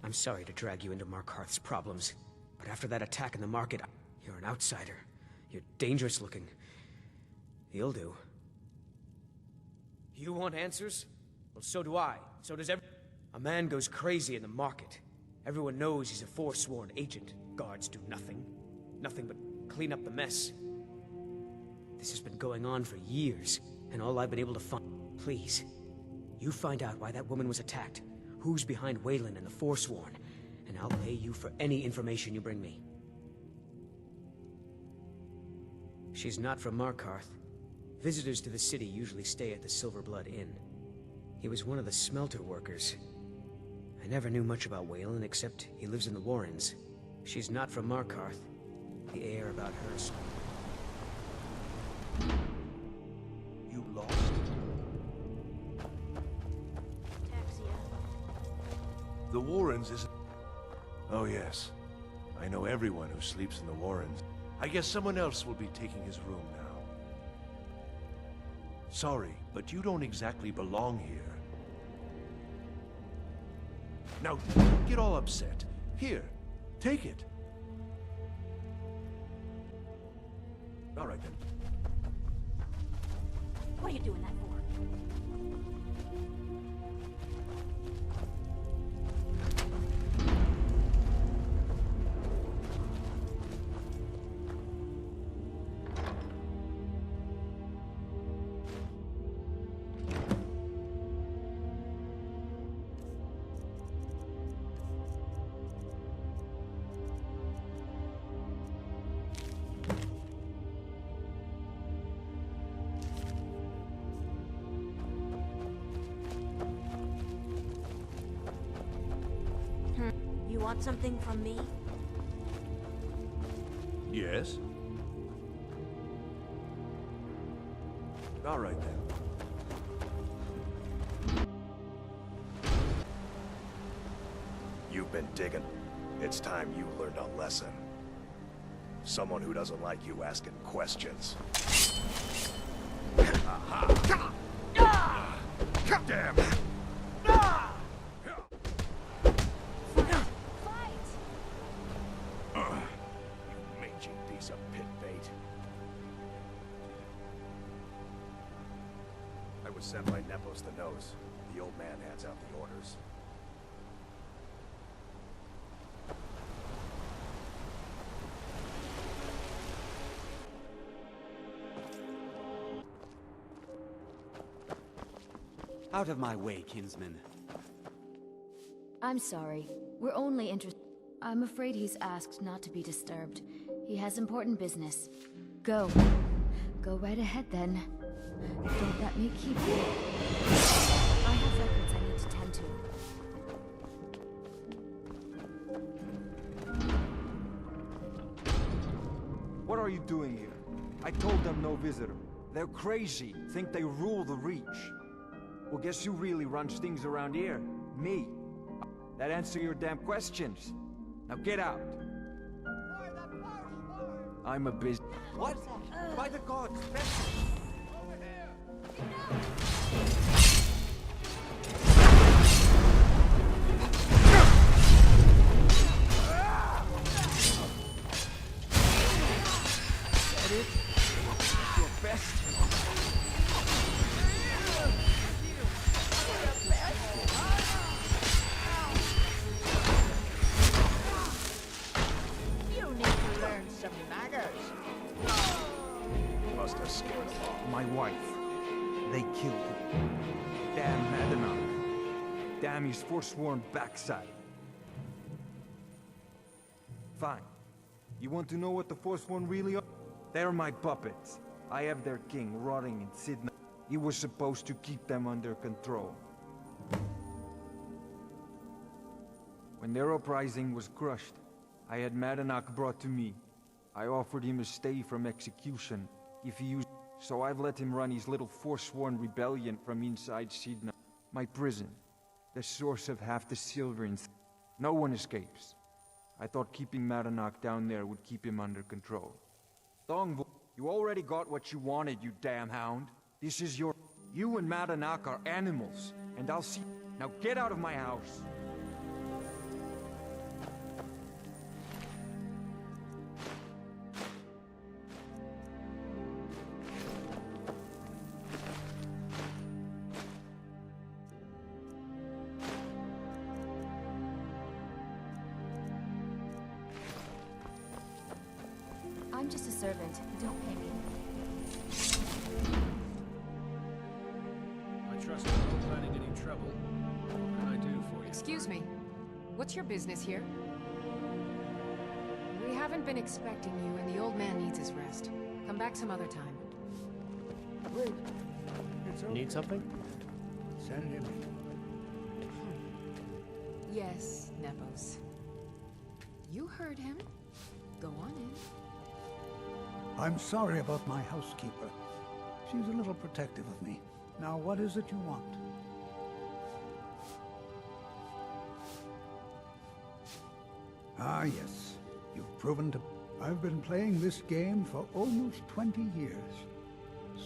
I'm sorry to drag you into Markarth's problems, but after that attack in the market, you're an outsider. You're dangerous looking. You'll do. You want answers? Well, so do I. So does A man goes crazy in the market. Everyone knows he's a Forsworn agent. Guards do nothing. Nothing but clean up the mess. This has been going on for years, and all I've been able to find... Please, you find out why that woman was attacked, who's behind Wayland and the Forsworn, and I'll pay you for any information you bring me. She's not from Markarth. Visitors to the city usually stay at the Silverblood Inn. He was one of the smelter workers. I never knew much about Wayland except he lives in the Warrens. She's not from Markarth. The air about her... You lost? The Warrens isn't... Oh yes. I know everyone who sleeps in the Warrens. I guess someone else will be taking his room now. Sorry, but you don't exactly belong here. Now, don't get all upset. Here, take it. All right then. What are you doing that for? You want something from me? Yes? All right then. You've been digging. It's time you learned a lesson. Someone who doesn't like you asking questions. Aha! Damn! Was sent by Nepos the Nose. The old man hands out the orders. Out of my way, kinsman. I'm sorry. We're only interested... I'm afraid he's asked not to be disturbed. He has important business. Go. Go right ahead, then. Don't let me keep you. I have records I need to tend to. What are you doing here? I told them no visitor. They're crazy. Think they rule the Reach. Well, guess who really runs things around here? Me. That answer your damn questions. Now get out. I'm a busy... What? By the gods, My wife. They killed her. Damn Madanach. Damn his forsworn backside. Fine. You want to know what the Forsworn really are? They're my puppets. I have their king rotting in Cidhna. He was supposed to keep them under control. When their uprising was crushed, I had Madanach brought to me. I offered him a stay from execution if he used... So I've let him run his little Forsworn rebellion from inside Cidhna. My prison. The source of half the silver in... No one escapes. I thought keeping Madanach down there would keep him under control. Thongvo, you already got what you wanted, you damn hound. This is your... You and Madanach are animals, and I'll see... Now get out of my house! I'm just a servant. Don't pay me. I trust you're not planning any trouble. What can I do for you? Excuse me. What's your business here? We haven't been expecting you, and the old man needs his rest. Come back some other time. Wait. It's okay. Need something? Send him in. Yes, Nepos. You heard him. Go on in. I'm sorry about my housekeeper. She's a little protective of me. Now, what is it you want? Ah, yes. You've proven to... I've been playing this game for almost 20 years,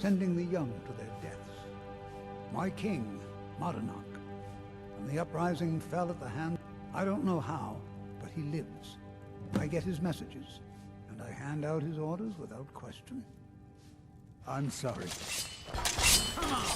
sending the young to their deaths. My king, Madanach, when the uprising fell at the hand... I don't know how, but he lives. I get his messages, and I hand out his orders without question. I'm sorry. Come on!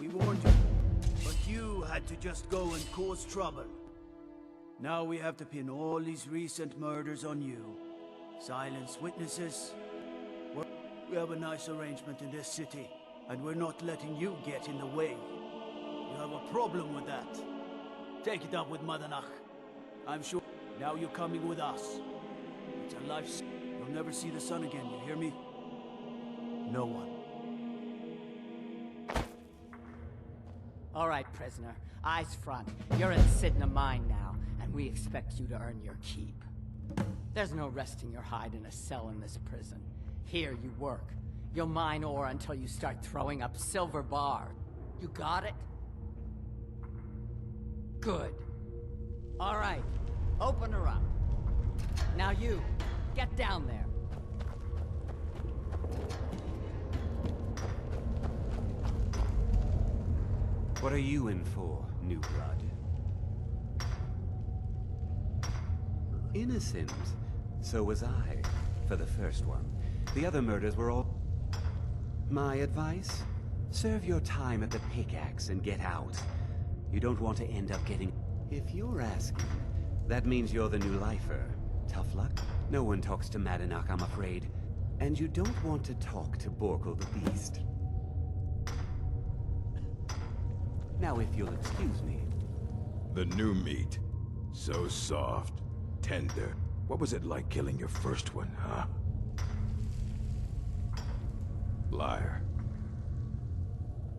We warned you, but you had to just go and cause trouble. Now we have to pin all these recent murders on you. Silence witnesses. We have a nice arrangement in this city, and we're not letting you get in the way. You have a problem with that. Take it up with Madanach. I'm sure now you're coming with us. It's a life... You'll never see the sun again, you hear me? No one. All right, prisoner. Eyes front. You're in Cidhna mine now, and we expect you to earn your keep. There's no resting your hide in a cell in this prison. Here you work. You'll mine ore until you start throwing up silver bar. You got it? Good. All right. Open her up. Now you, get down there. What are you in for, new blood? Innocent. So was I, for the first one. The other murders were all... My advice? Serve your time at the pickaxe and get out. You don't want to end up getting... If you're asking, that means you're the new lifer. Tough luck. No one talks to Madanach, I'm afraid. And you don't want to talk to Borkul the Beast. Now, if you'll excuse me. The new meat. So soft. Tender. What was it like killing your first one, huh? Liar.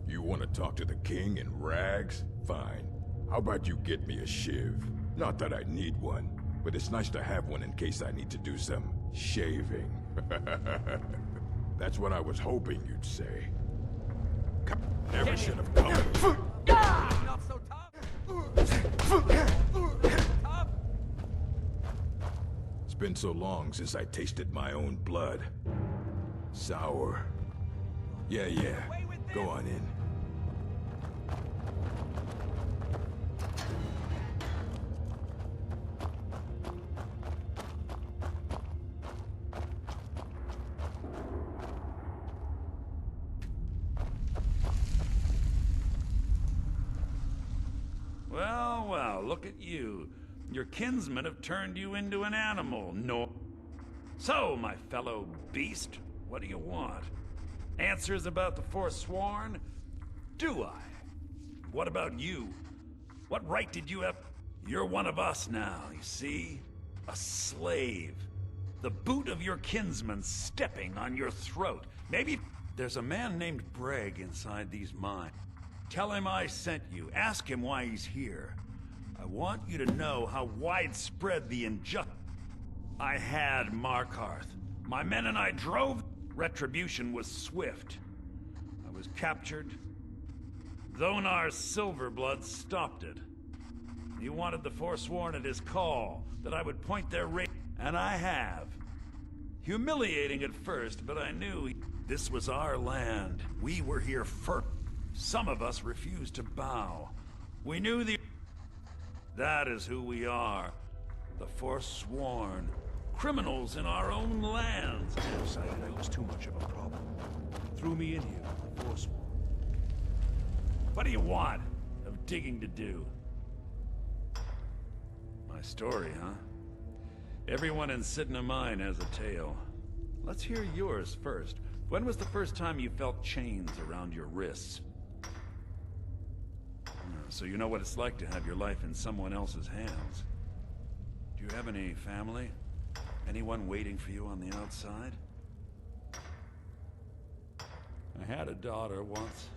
You want to talk to the king in rags? Fine. How about you get me a shiv? Not that I need one, but it's nice to have one in case I need to do some shaving. That's what I was hoping you'd say. Never should have come. Not so tough! It's been so long since I tasted my own blood. Sour. Yeah. Go on in. Well, look at you. Your kinsmen have turned you into an animal, no? So, my fellow beast, what do you want? Answers about the Forsworn? Do I? What about you? What right did you have? You're one of us now, you see? A slave. The boot of your kinsman stepping on your throat. Maybe there's a man named Breg inside these mines. Tell him I sent you. Ask him why he's here. I want you to know how widespread the injustice. I had Markarth. My men and I drove. Retribution was swift. I was captured. Dhonar's Silverbloods stopped it. He wanted the Forsworn at his call, that I would point their race, and I have. Humiliating at first, but I knew this was our land. We were here first. Some of us refused to bow. We knew that is who we are. The Forsworn. Criminals in our own lands. I decided I was too much of a problem. Threw me in here with the Forsworn. What do you want of digging to do? My story, huh? Everyone in Cidhna Mine has a tale. Let's hear yours first. When was the first time you felt chains around your wrists? So you know what it's like to have your life in someone else's hands. Do you have any family? Anyone waiting for you on the outside? I had a daughter once.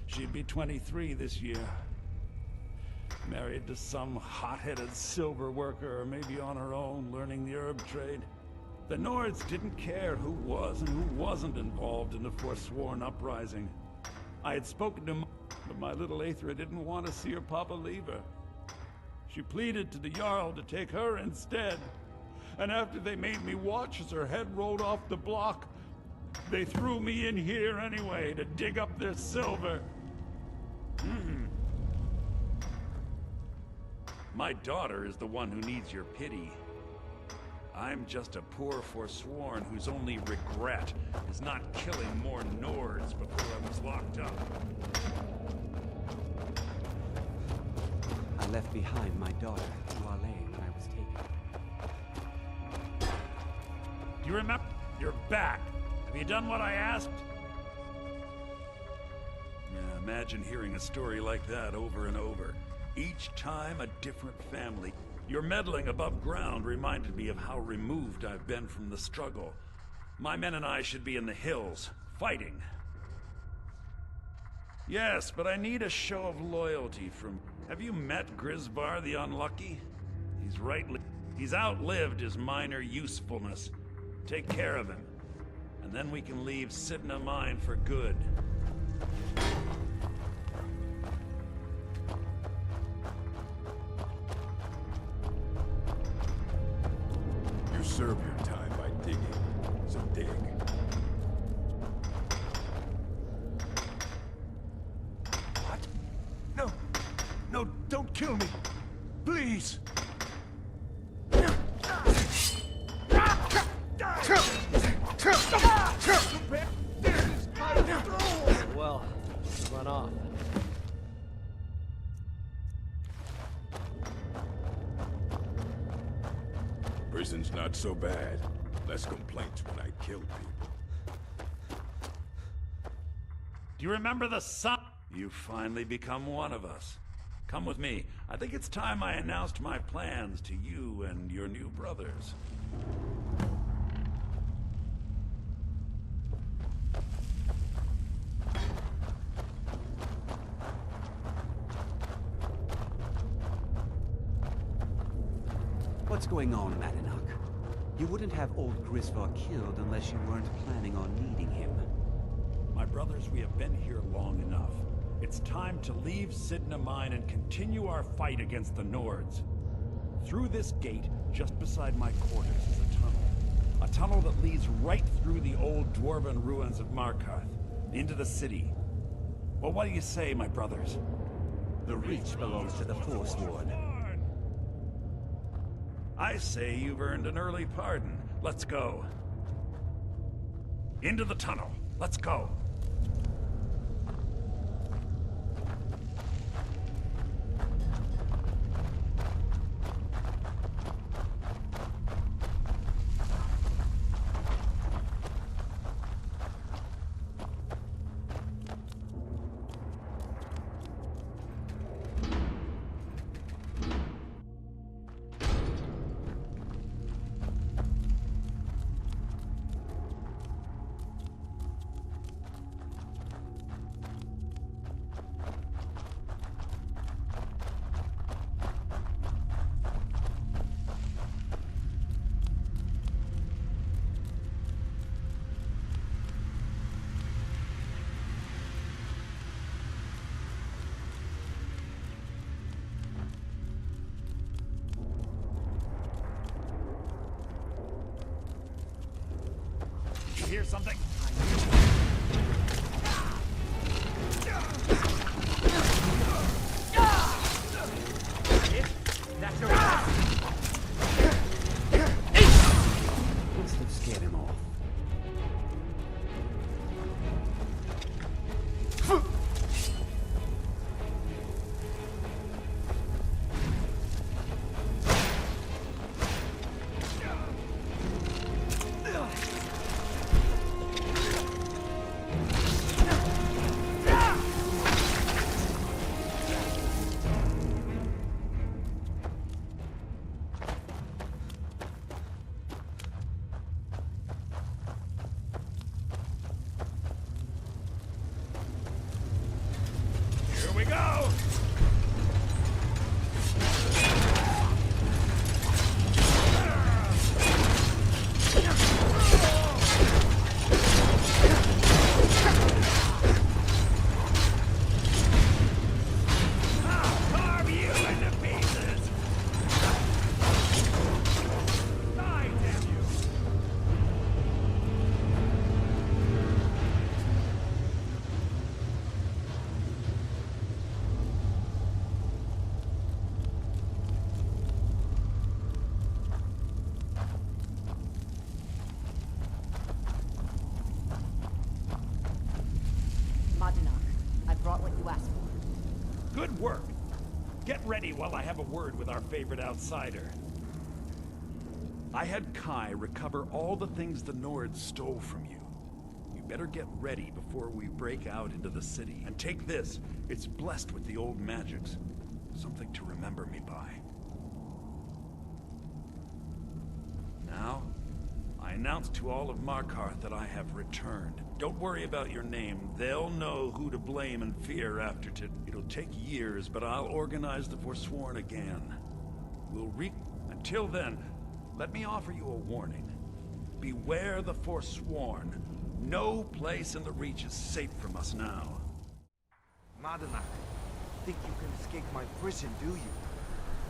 She'd be 23 this year. Married to some hot-headed silver worker, or maybe on her own, learning the herb trade. The Nords didn't care who was and who wasn't involved in the Forsworn uprising. I had spoken to but my little Aethra didn't want to see her papa leave her. She pleaded to the Jarl to take her instead. And after they made me watch as her head rolled off the block, they threw me in here anyway to dig up their silver. My daughter is the one who needs your pity. I'm just a poor Forsworn whose only regret is not killing more Nords before I was locked up. I left behind my daughter, Wale, when I was taken. Do you remember? You're back. Have you done what I asked? Yeah, imagine hearing a story like that over and over. Each time a different family. Your meddling above ground reminded me of how removed I've been from the struggle. My men and I should be in the hills, fighting. Yes, but I need a show of loyalty from... Have you met Grisbar the Unlucky? He's outlived his minor usefulness. Take care of him, and then we can leave Cidhna Mine for good. You serve your time by digging, so dig. What? No! No, don't kill me! Please! Well, run off. Prison's not so bad. Less complaints when I killed people. Do you remember the sun? You've finally become one of us. Come with me. I think it's time I announced my plans to you and your new brothers. What's going on, Madanach? You wouldn't have old Grisvar killed unless you weren't planning on needing him. My brothers, we have been here long enough. It's time to leave Cidhna Mine and continue our fight against the Nords. Through this gate, just beside my quarters, is a tunnel. A tunnel that leads right through the old dwarven ruins of Markarth, into the city. Well, what do you say, my brothers? The Reach belongs to the Forsworn. I say you've earned an early pardon. Let's go. Into the tunnel. Let's go. something? That's your ass. Must have scared him off. Here we go! I'll carve you into pieces! Die, damn you! Madinach, I brought what you asked for. Good work. Get ready while I have a word with our favorite outsider. I had Kai recover all the things the Nords stole from you. You better get ready before we break out into the city. And take this. It's blessed with the old magics. Something to remember me by. Now, I announce to all of Markarth that I have returned. Don't worry about your name. They'll know who to blame and fear after It'll take years, but I'll organize the Forsworn again. Until then, let me offer you a warning. Beware the Forsworn. No place in the Reach is safe from us now. Madinach, think you can escape my prison, do you?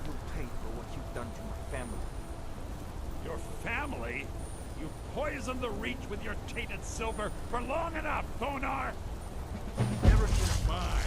You'll pay for what you've done to my family. Your family? You poisoned the Reach with your tainted silver for long enough, Thonar! Everything's mine.